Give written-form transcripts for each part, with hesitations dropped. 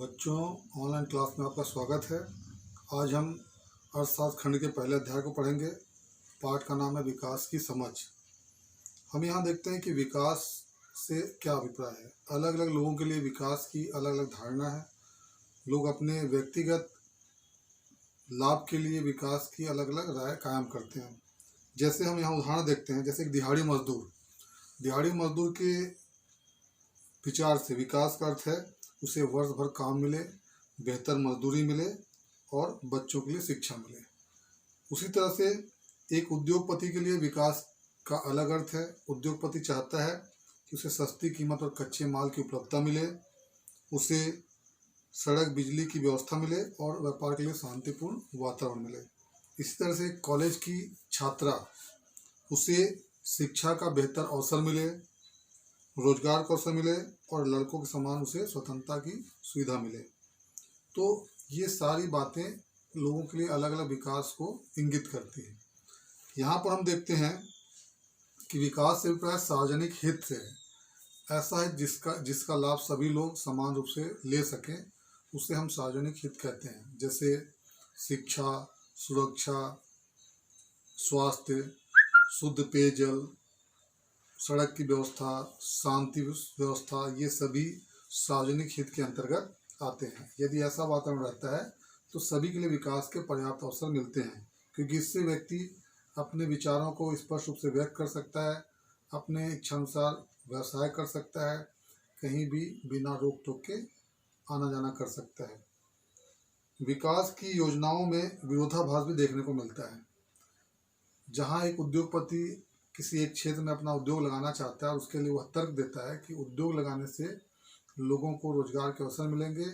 बच्चों, online class में आपका स्वागत है। आज हम अर्थशास्त्र खंड के पहले अध्याय को पढ़ेंगे। पाठ का नाम है विकास की समझ। हम यहाँ देखते हैं कि विकास से क्या अभिप्राय है। अलग अलग लोगों के लिए विकास की अलग अलग धारणा है। लोग अपने व्यक्तिगत लाभ के लिए विकास की अलग अलग राय कायम करते हैं। जैसे हम यहाँ उदाहरण देखते हैं, जैसे एक दिहाड़ी मजदूर के विचार से विकास का अर्थ है उसे वर्ष भर काम मिले, बेहतर मजदूरी मिले और बच्चों के लिए शिक्षा मिले। उसी तरह से एक उद्योगपति के लिए विकास का अलग अर्थ है। उद्योगपति चाहता है कि उसे सस्ती कीमत और कच्चे माल की उपलब्धता मिले, उसे सड़क बिजली की व्यवस्था मिले और व्यापार के लिए शांतिपूर्ण वातावरण मिले। इसी तरह से कॉलेज की छात्रा, उसे शिक्षा का बेहतर अवसर मिले, रोजगार का अवसर मिले और लड़कों के समान उसे स्वतंत्रता की सुविधा मिले। तो ये सारी बातें लोगों के लिए अलग अलग विकास को इंगित करती है। यहाँ पर हम देखते हैं कि विकास से अभिप्राय सार्वजनिक हित से है। ऐसा है जिसका लाभ सभी लोग समान रूप से ले सकें, उसे हम सार्वजनिक हित कहते हैं। जैसे शिक्षा, सुरक्षा, स्वास्थ्य, शुद्ध पेयजल, सड़क की व्यवस्था, शांति व्यवस्था, ये सभी सार्वजनिक हित के अंतर्गत आते हैं। यदि ऐसा वातावरण रहता है तो सभी के लिए विकास के पर्याप्त अवसर मिलते हैं, क्योंकि इससे व्यक्ति अपने विचारों को स्पष्ट रूप से व्यक्त कर सकता है, अपने इच्छानुसार व्यवसाय कर सकता है, कहीं भी बिना रोक टोक के आना जाना कर सकता है। विकास की योजनाओं में विरोधाभास भी देखने को मिलता है। जहाँ एक उद्योगपति किसी एक क्षेत्र में अपना उद्योग लगाना चाहता है और उसके लिए वह तर्क देता है कि उद्योग लगाने से लोगों को रोजगार के अवसर मिलेंगे,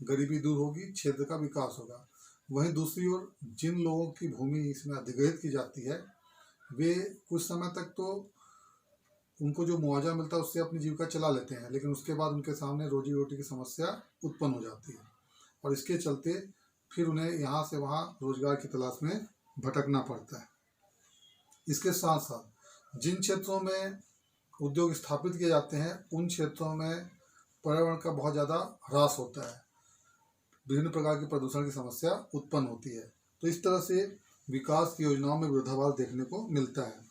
गरीबी दूर होगी, क्षेत्र का विकास होगा। वहीं दूसरी ओर जिन लोगों की भूमि इसमें अधिग्रहित की जाती है, वे कुछ समय तक तो उनको जो मुआवजा मिलता है उससे अपनी जीविका चला लेते हैं, लेकिन उसके बाद उनके सामने रोजी रोटी की समस्या उत्पन्न हो जाती है और इसके चलते फिर उन्हें यहाँ से वहाँ रोजगार की तलाश में भटकना पड़ता है। इसके साथ साथ जिन क्षेत्रों में उद्योग स्थापित किए जाते हैं, उन क्षेत्रों में पर्यावरण का बहुत ज़्यादा ह्रास होता है, विभिन्न प्रकार के प्रदूषण की समस्या उत्पन्न होती है। तो इस तरह से विकास की योजनाओं में विरोधाभास देखने को मिलता है।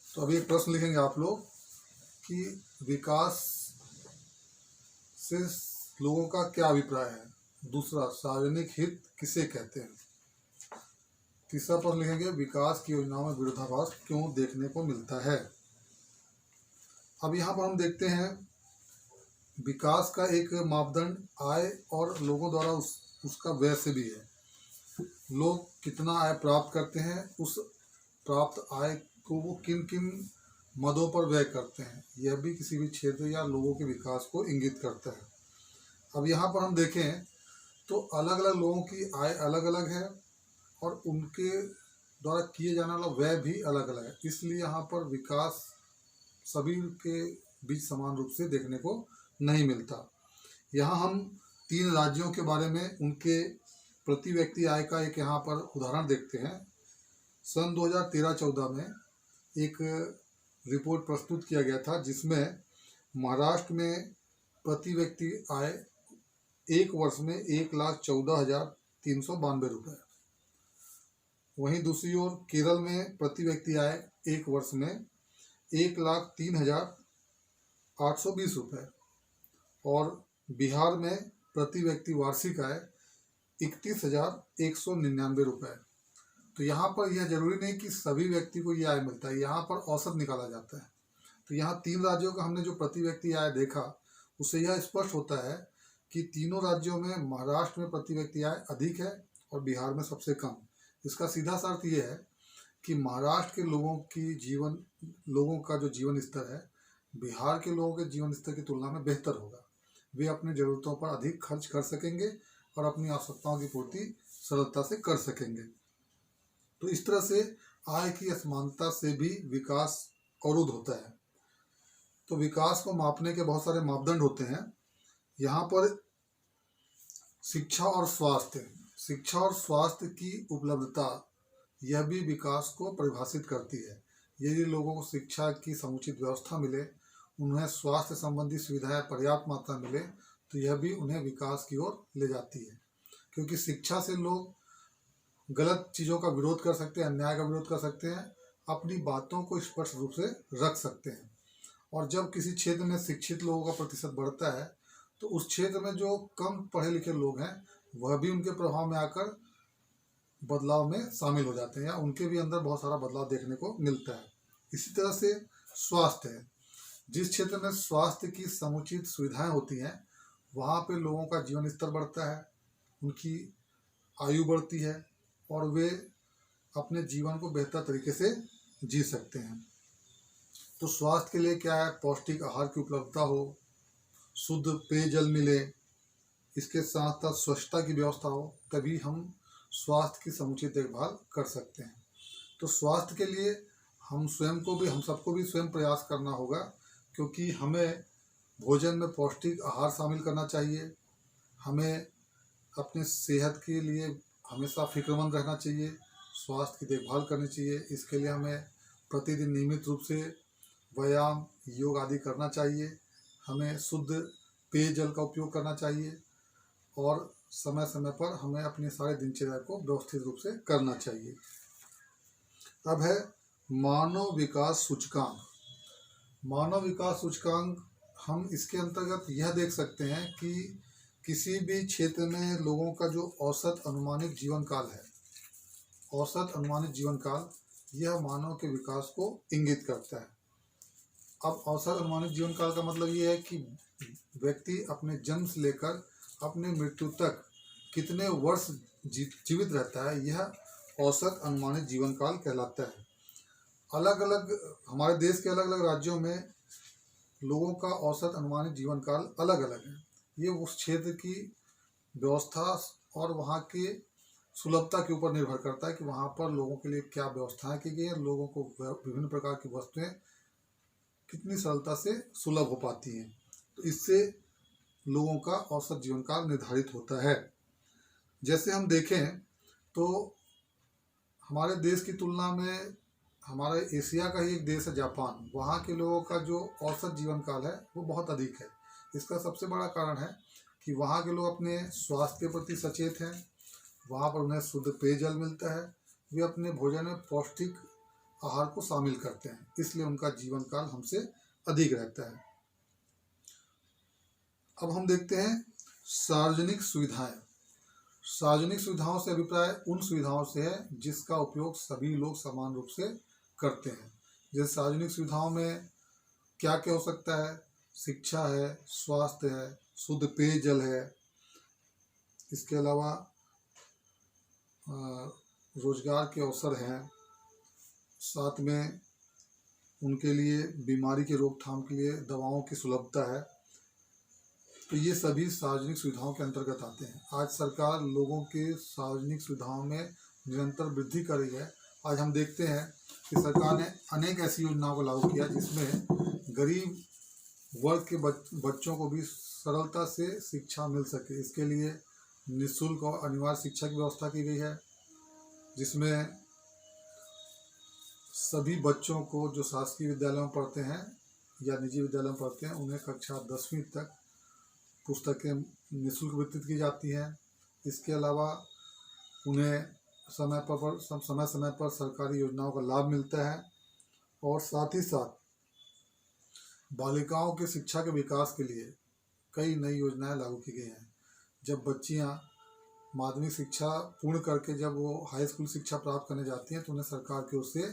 तो अभी एक प्रश्न लिखेंगे आप लोग कि विकास से लोगों का क्या अभिप्राय है। दूसरा, सार्वजनिक हित किसे कहते हैं। तीसरा प्रश्न लिखेंगे, विकास की योजनाओं में विरोधाभास क्यों देखने को मिलता है। अब यहाँ पर हम देखते हैं विकास का एक मापदंड आय और लोगों द्वारा उसका व्यय से भी है। लोग कितना आय प्राप्त करते हैं, उस प्राप्त आय को वो किन किन मदों पर व्यय करते हैं, यह भी किसी भी क्षेत्र या लोगों के विकास को इंगित करता है। अब यहाँ पर हम देखें तो अलग अलग लोगों की आय अलग अलग है और उनके द्वारा किए जाने वाला व्यय भी अलग अलग है। इसलिए यहाँ पर विकास सभी के बीच समान रूप से देखने को नहीं मिलता। यहाँ हम 3 राज्यों के बारे में उनके प्रति व्यक्ति आय का एक यहाँ पर उदाहरण देखते हैं। सन 2013-14 में एक रिपोर्ट प्रस्तुत किया गया था, जिसमें महाराष्ट्र में प्रति व्यक्ति आय एक वर्ष में 1,14,392 रुपये। वहीं दूसरी ओर केरल में प्रति व्यक्ति आय एक वर्ष में 1,03,820 रुपये और बिहार में प्रति व्यक्ति वार्षिक आय 31,199 रुपये। तो यहाँ पर यह जरूरी नहीं कि सभी व्यक्ति को यह आय मिलता है, यहाँ पर औसत निकाला जाता है। तो यहाँ 3 राज्यों का हमने जो प्रति व्यक्ति आय देखा, उससे यह स्पष्ट होता है कि तीनों राज्यों में महाराष्ट्र में प्रति व्यक्ति आय अधिक है और बिहार में सबसे कम। इसका सीधा सा अर्थ ये है कि महाराष्ट्र के लोगों का जो जीवन स्तर है, बिहार के लोगों के जीवन स्तर की तुलना में बेहतर होगा। वे अपनी ज़रूरतों पर अधिक खर्च कर सकेंगे और अपनी आवश्यकताओं की पूर्ति सरलता से कर सकेंगे। तो इस तरह से आय की असमानता से भी विकास अवरुद्ध होता है। तो विकास को मापने के बहुत सारे मापदंड होते हैं। यहाँ पर शिक्षा और स्वास्थ्य की उपलब्धता, यह भी विकास को परिभाषित करती है। यदि लोगों को शिक्षा की समुचित व्यवस्था मिले, उन्हें स्वास्थ्य संबंधी सुविधाएं पर्याप्त मात्रा मिले, तो यह भी उन्हें विकास की ओर ले जाती है, क्योंकि शिक्षा से लोग गलत चीज़ों का विरोध कर सकते हैं, अन्याय का विरोध कर सकते हैं, अपनी बातों को स्पष्ट रूप से रख सकते हैं। और जब किसी क्षेत्र में शिक्षित लोगों का प्रतिशत बढ़ता है तो उस क्षेत्र में जो कम पढ़े लिखे लोग हैं वह भी उनके प्रभाव में आकर बदलाव में शामिल हो जाते हैं, या उनके भी अंदर बहुत सारा बदलाव देखने को मिलता है। इसी तरह से स्वास्थ्य है। जिस क्षेत्र में स्वास्थ्य की समुचित सुविधाएं होती हैं वहाँ पे लोगों का जीवन स्तर बढ़ता है, उनकी आयु बढ़ती है और वे अपने जीवन को बेहतर तरीके से जी सकते हैं। तो स्वास्थ्य के लिए क्या है, पौष्टिक आहार की उपलब्धता हो, शुद्ध पेयजल मिले, इसके साथ साथ स्वच्छता की व्यवस्था हो, तभी हम स्वास्थ्य की समुचित देखभाल कर सकते हैं। तो स्वास्थ्य के लिए हम सबको भी स्वयं प्रयास करना होगा, क्योंकि हमें भोजन में पौष्टिक आहार शामिल करना चाहिए। हमें अपने सेहत के लिए हमेशा फिक्रमंद रहना चाहिए, स्वास्थ्य की देखभाल करनी चाहिए। इसके लिए हमें प्रतिदिन नियमित रूप से व्यायाम, योग आदि करना चाहिए। हमें शुद्ध पेयजल का उपयोग करना चाहिए और समय समय पर हमें अपनी सारे दिनचर्या को व्यवस्थित रूप से करना चाहिए। अब है मानव विकास सूचकांक। मानव विकास सूचकांक हम इसके अंतर्गत यह देख सकते हैं कि किसी भी क्षेत्र में लोगों का जो औसत अनुमानित जीवन काल है, औसत अनुमानित जीवन काल, यह मानव के विकास को इंगित करता है। अब औसत अनुमानित जीवन काल का मतलब ये है कि व्यक्ति अपने जन्म से लेकर अपने मृत्यु तक कितने वर्ष जीवित रहता है, यह औसत अनुमानित जीवन काल कहलाता है। अलग अलग हमारे देश के अलग अलग राज्यों में लोगों का औसत अनुमानित जीवन काल अलग अलग है। ये उस क्षेत्र की व्यवस्था और वहाँ के सुलभता के ऊपर निर्भर करता है कि वहाँ पर लोगों के लिए क्या व्यवस्थाएं की गई हैं, लोगों को विभिन्न प्रकार की वस्तुएं कितनी सरलता से सुलभ हो पाती हैं। तो इससे लोगों का औसत जीवन काल निर्धारित होता है। जैसे हम देखें तो हमारे देश की तुलना में हमारे एशिया का ही एक देश है जापान, वहाँ के लोगों का जो औसत जीवन काल है वो बहुत अधिक है। इसका सबसे बड़ा कारण है कि वहाँ के लोग अपने स्वास्थ्य के प्रति सचेत हैं, वहाँ पर उन्हें शुद्ध पेयजल मिलता है, वे अपने भोजन में पौष्टिक आहार को शामिल करते हैं, इसलिए उनका जीवन काल हमसे अधिक रहता है। अब हम देखते हैं सार्वजनिक सुविधाएं। सार्वजनिक सुविधाओं से अभिप्राय उन सुविधाओं से है जिसका उपयोग सभी लोग समान रूप से करते हैं। जैसे सार्वजनिक सुविधाओं में क्या क्या हो सकता है, शिक्षा है, स्वास्थ्य है, शुद्ध पेयजल है, इसके अलावा रोजगार के अवसर हैं, साथ में उनके लिए बीमारी के रोकथाम के लिए दवाओं की सुलभता है। तो ये सभी सार्वजनिक सुविधाओं के अंतर्गत आते हैं। आज सरकार लोगों के सार्वजनिक सुविधाओं में निरंतर वृद्धि कर रही है। आज हम देखते हैं कि सरकार ने अनेक ऐसी योजनाओं को लागू किया जिसमें गरीब वर्ग के बच्चों को भी सरलता से शिक्षा मिल सके। इसके लिए निःशुल्क और अनिवार्य शिक्षा की व्यवस्था की गई है, जिसमें सभी बच्चों को जो शासकीय विद्यालयों में पढ़ते हैं या निजी विद्यालयों में पढ़ते हैं उन्हें कक्षा 10वीं तक पुस्तकें निःशुल्क वितरित की जाती हैं। इसके अलावा उन्हें समय पर सरकारी योजनाओं का लाभ मिलता है और साथ ही साथ बालिकाओं की शिक्षा के विकास के लिए कई नई योजनाएं लागू की गई हैं। जब बच्चियां माध्यमिक शिक्षा पूर्ण करके जब वो हाई स्कूल शिक्षा प्राप्त करने जाती हैं तो उन्हें सरकार की ओर से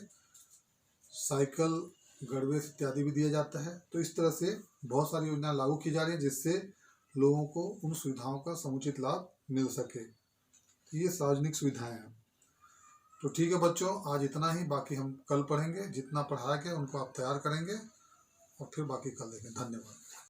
साइकिल, गणवेश इत्यादि भी दिया जाता है। तो इस तरह से बहुत सारी योजनाएं लागू की जा रही हैं जिससे लोगों को उन सुविधाओं का समुचित लाभ मिल सके। तो ये सार्वजनिक सुविधाएं हैं। तो ठीक है बच्चों, आज इतना ही, बाकी हम कल पढ़ेंगे। जितना पढ़ाया गया उनको आप तैयार करेंगे और फिर बाकी कल देखें। धन्यवाद।